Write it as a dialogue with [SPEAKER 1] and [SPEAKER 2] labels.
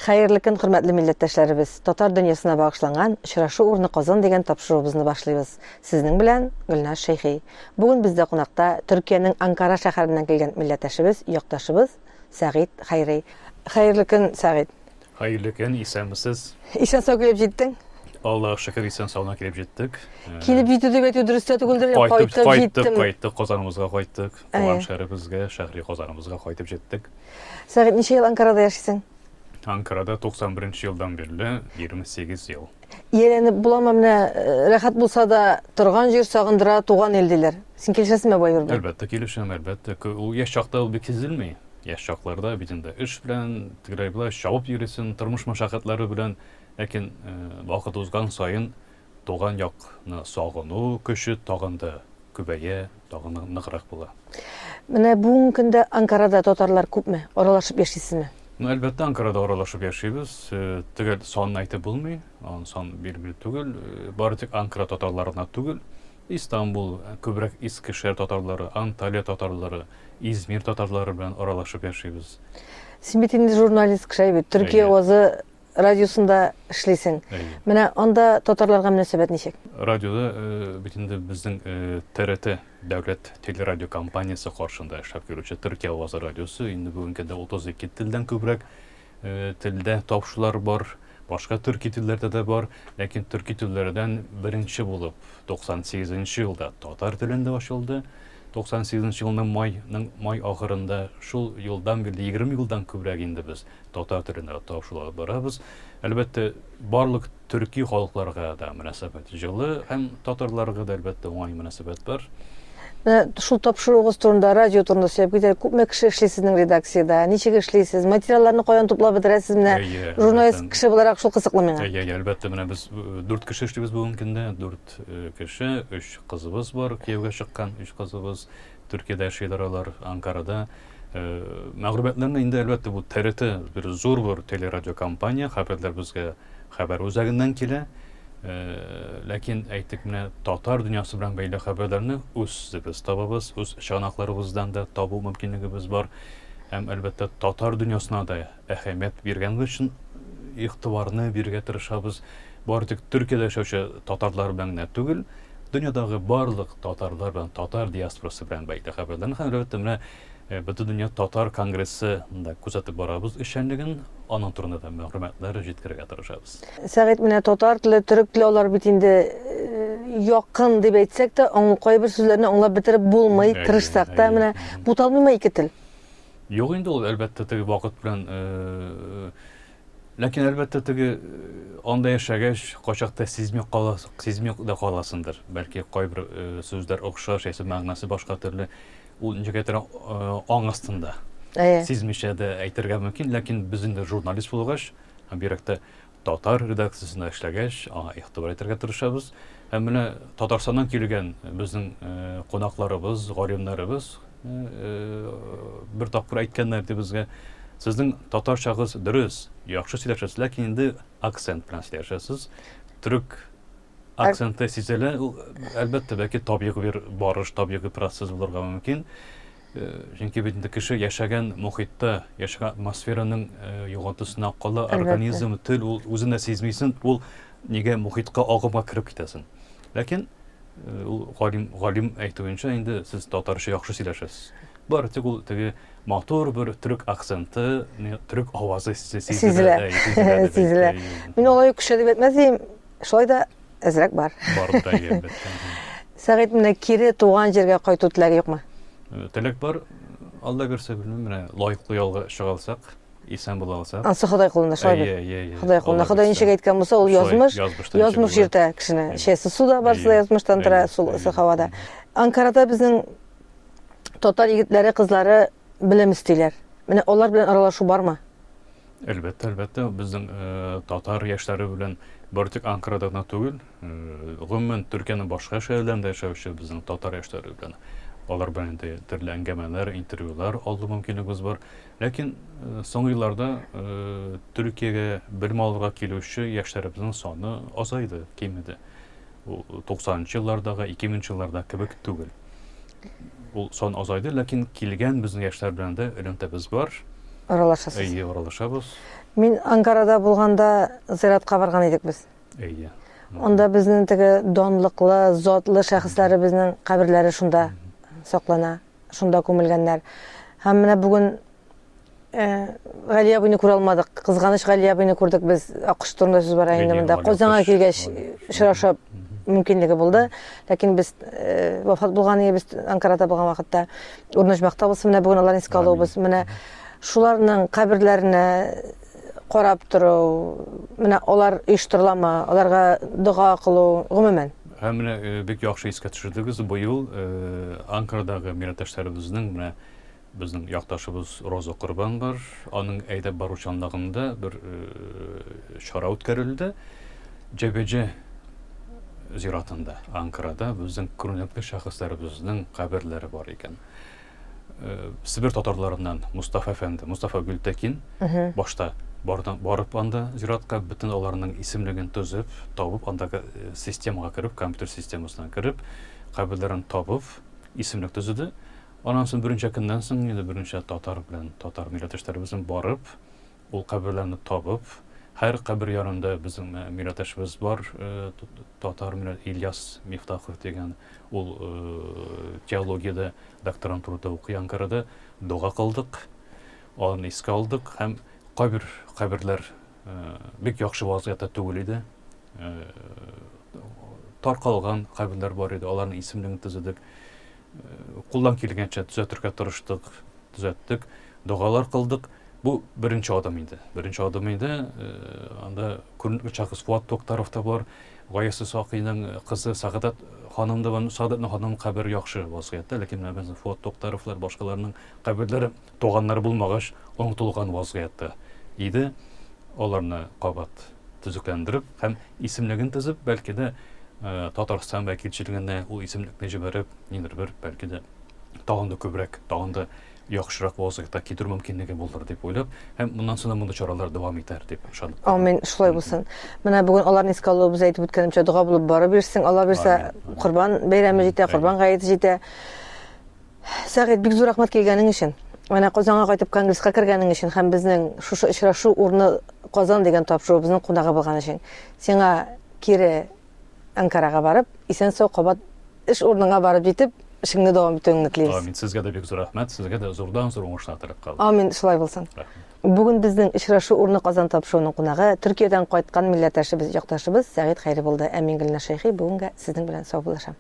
[SPEAKER 1] Хайырлы көн, хөрмәтле милләттәшләребез. Татар дөньясына багышланган "Очрашу урны Казан" дигән тапшыруыбызны башлыйбыз. Сезнең белән Гөлназ Шәйхи. Бүген бездә кунакта Төркиянең Анкара шәһәреннән килгән милләттәшебез, якташыбыз Сәгыйд Хайри. Хайырлы көн, Сәгыйд.
[SPEAKER 2] Хайырлы көн, исәнмесез?
[SPEAKER 1] Исән сау килеп җиттең?
[SPEAKER 2] Аллаһка шөкер, исән сауна килеп җиттек.
[SPEAKER 1] Килеп җитү дип әйтү дөрес түгелдер,
[SPEAKER 2] Кайттык, Казаныбызга кайттык. Туган шәһәребезгә, шәһри Казаныбызга кайтып җиттек.
[SPEAKER 1] Сәгыйд, ничә ел Анкарада яшисең?
[SPEAKER 2] Анкарада 91 елдан бирле 28 ел.
[SPEAKER 1] Иеләнеп буламы, менә рәхәт булса да торган җир сагындыра, туган ил диләр. Син килешәсеңме бу юлда?
[SPEAKER 2] Әлбәттә килешәм, әлбәттә. Ул яшь чакта ул бик сизелми. Яшь чакларда бит инде эш белән, тигрәй белән чабып йөрисең, тормыш мәшәкатьләре белән, ләкин вакыт узган саен туган якны сагыну көче тагын да күбәя, тагын ныграк була.
[SPEAKER 1] Менә бүгенге көндә Анкарада татарлар күпме? Аралашып яшисезме?
[SPEAKER 2] Әлбәттә, Анкарада аралашып яшибез. Төгәл санын әйтеп булмый. Сан бир-бир түгел. Бары тик Анкара татарларына түгел. Истанбул, күбрәк иске шәһәр татарлары, Анталия татарлары, Измир татарлары белән аралашып яшибез.
[SPEAKER 1] Син бит инде журналист кеше бит. Төркия Авазы радиосында эшлисең. Менә анда татарларга мөнәсәбәт ничек?
[SPEAKER 2] Радиода бит инде безнең ТРТ дәүләт телерадио компаниясе каршында эшләп йөрүче Төркия Авазы радиосы инде бүгенге көндә 32 телдән күбрәк телдә тапшырулар бар. Башка төрки телләрдә дә бар, ләкин төрки телләрдән беренче булып 98 елда татар телендә ачылды. 98 елның май ахырында шул елдан бирле 20 елдан күбрәк инде без татар телендә тапшырулар барабыз. Әлбәттә, барлык төрки халыкларга да мөнәсәбәт җылы һәм татарларга да әлбәттә уңай мөнәсәбәт бар.
[SPEAKER 1] Шул тапшыруыгыз турында, радио турында сөйләп китәләр. Күпме кеше эшли сезнең редакциядә? Ничек эшлисез? Материалларны каян туплап бетерәсез? Менә журналист кеше буларак шул кызыклы миңа.
[SPEAKER 2] Әлбәттә, менә без 4 кеше эшлибез бүгенге көндә. 4 кеше, 3 кызыбыз бар, кияүгә чыккан 3 кызыбыз. Төркиядә эшлиләр алар, Анкарада. Мәгълүматларны инде әлбәттә бу ТРТ бер зур бер телерадио компания, хәбәрләр безгә хәбәр үзәгеннән килә. Ләкин әйтик, менә татар дөньясы белән бәйле хәбәрләрне үзебез табабыз, үз чыганакларыбыздан да табу мөмкинлегебез бар. Һәм әлбәттә татар дөньясына да әһәмият биргән өчен игътибарны бирергә тырышабыз. Бары тик Төркиядә яшәүче татарлар белән генә түгел, дөньядагы барлык татарлар белән, татар диаспорасы белән бәйле хәбәрләрне һәм әлбәттә менә Бөтен дөнья татар конгрессы да күзәтеп барабыз эшчәнлеген, аның турында да мәгълүматлар җиткерергә тырышабыз.
[SPEAKER 1] Сәгыйд, менә татар теле, төрек теле алар бит инде якын дип әйтсәк тә, кайбер сүзләрне аңлап бетереп булмый, тырышсак та, менә буталмыймы ике тел?
[SPEAKER 2] Юк инде ул, әлбәттә, теге вакыт белән, ләкин әлбәттә теге анда яшәгәч, кайчакта сизми да каласыңдыр. Бәлки кайбер сүзләр охшаш, яисә мәгънәсе башка төрле. Ул ничек әйтергә аң астында. Сизмичә дә әйтергә мөмкин, ләкин без инде журналист булгач, һәм бирәктә татар редакциясендә эшләгәч, игътибар итәргә тырышабыз. Һәм менә Татарстаннан килгән безнең кунакларыбыз, галимнәребез бер тапкыр әйткәннәр ди безгә, сезнең татарчагыз дөрес, яхшы сөйләшәсез, ләкин инде акцент белән сөйләшәсез. Төрек акценты сизелә, әлбәттә, бәлки табигый бер барыш, табигый процесс булырга мөмкин. Чөнки бит инде кеше яшәгән мөхиттә, яшәгән атмосфераның югалтысына кала, организм, тел үзенә сизмисен, ул нигә мөхитка агымга кирип китәсен. Ләкин ул галим әйтүенчә, инде сез татарча яхшы сөйләшәсез. Бары тик ул теге матур бер төрек акценты, төрек авазы сизелә.
[SPEAKER 1] Мин алай кеше дип әйтмәсем, шулай да әзрәк бар.
[SPEAKER 2] Бар да әлбәттә.
[SPEAKER 1] Сәгыйд, менә кире туган җиргә кайту теләге юкмы?
[SPEAKER 2] Теләк бар. Алла бирсә, белмим, менә лаеклы ялга чыга алсак, исән була алсак.
[SPEAKER 1] Ансы Ходай кулында шулай бит. Ходай кулында. Ходай ничек әйткән булса, ул язмыш җиртә кешене. Шәсе суда барса да язмыштан тора, сулысы һавада. Анкарада безнең татар егетләре, кызлары белем истиләр. Менә алар белән аралашу бармы?
[SPEAKER 2] Әлбәттә, безнең татар яшьләре белән бары тик Анкарада гына түгел, гомумән Төркиянең башка шәһәрләрендә яшәүче безнең татар яшьләре белән алар белән инде төрле әңгәмәләр, интервьюлар алу мөмкинлегебез бар. Ләкин соңгы елларда Төркиягә белем алырга килүче яшьләребезнең саны азайды, кимеде. 90-нчы еллардагы, 2000-нчы елларда кебек түгел. Ул сан азайды, ләкин килгән безнең яшьләр белән дә элемтәбез бар.
[SPEAKER 1] Аралашасыз.
[SPEAKER 2] Әйе, аралашабыз.
[SPEAKER 1] Мин Анкарада булганда зиратка барган идек без.
[SPEAKER 2] Әйе.
[SPEAKER 1] Онда безнең теге донлыклы, затлы шәхесләре безнең каберләре шунда саклана, шунда күмелгәннәр. Һәм менә бүген Галия абыйны күрә алмадык. Кызганыч Галия абыйны күрдек без. Акыш турында сүз бара инде монда. Казанга килгәч очрашып мөмкинлеге булды. Ләкин без вафат булганы без Анкарада булган вакытта урнашмакта булсын, менә бүген аларны искә алабыз. Менә шуларның каберләренә карап тору, менә алар оештырыламы, аларга дуга кылу, гомумән.
[SPEAKER 2] Һәм менә бик яхшы искә төшердегез. Бу ел Анкарадагы милләттәшләребезнең менә безнең якташыбыз Роза Корбан бар. Аның әйдәп баручанлыгында бер чара үткәрелде. ЖБЖ зиратында Анкарада безнең күренекле шәхесләребезнең каберләре бар икән. Сибир татарларыннан Мустафа әфәнде, Мустафа Гөлтәкин башта барып анда зиратка бөтен аларның исемлеген төзеп, табып, андагы системага кереп, компьютер системасына кереп, каберләрен табып, исемлек төзеде. Аннан соң беренче көннән соң инде беренче татар милләттәшләребезнең барып, ул каберләрне табып, һәр кабер янында безнең милләттәшебез бар, татар Ильяс Мифтахов дигән, ул теологиядә докторантурада укый Анкарада, дуга кылдык, аны искә алдык һәм каберләр бик яхшы вазгыятта түгел иде. Таркалган каберләр бар иде, аларның исемлеген төзедек. Кулдан килгәнчә төзәтергә тырыштык, төзәттек, дугалар кылдык. Бу беренче адым иде. Анда күренекле шәхес Фуат Токтаров та бар, Гаясы Сакыйның кызы Сагадат ханым да бар. Сагадат ханым кабер яхшы вазгыятта, ләкин менә Фуат Токтаровлар башкаларның каберләре туганнары булмагач, онытылган вазгыятта иде. Аларны кабат төзекләндереп һәм исемлеген төзеп, бәлки дә Татарстан вәкилчелегенә ул исемлекне җибәреп, ниндидер бер бәлки дә тагын да күбрәк, тагын да яхшырак вазгыятта китерү мөмкинлеге булыр дип уйлап, һәм моннан соң монда чаралар дәвам итәр дип ышанып.
[SPEAKER 1] Амин, шулай булсын. Менә бүген аларны искә алабыз, әйтеп үткәнемчә, дуга булып барып бирсен. Алла бирсә, Корбан бәйрәме җитә, Корбан гаете җитә. Сәгыйть, бик зур рәхмәт килгәнең өчен. Менә Казанга кайтып конгресска кергәнең өчен һәм безнең шушы очрашу урны Казан дигән тапшыруыбызның кунагы булган өчен. Сиңа кире Анкарага барып, исән-сау кабат эш урыныңа барып җитеп, эшеңне дәвам итүеңне телибез.
[SPEAKER 2] Амин, сезгә дә бик зур рәхмәт, сезгә дә зурдан-зур уңышлар теләп калам.
[SPEAKER 1] Амин, шулай булсын. Бүген безнең очрашу урны Казан тапшыруының кунагы Төркиядән кайткан милләттәшебез, якташыбыз Сәгыйть Хәйри булды. Әмин Гөлнәр Шәйхи, бүгенгә сезнең белән сау булышам.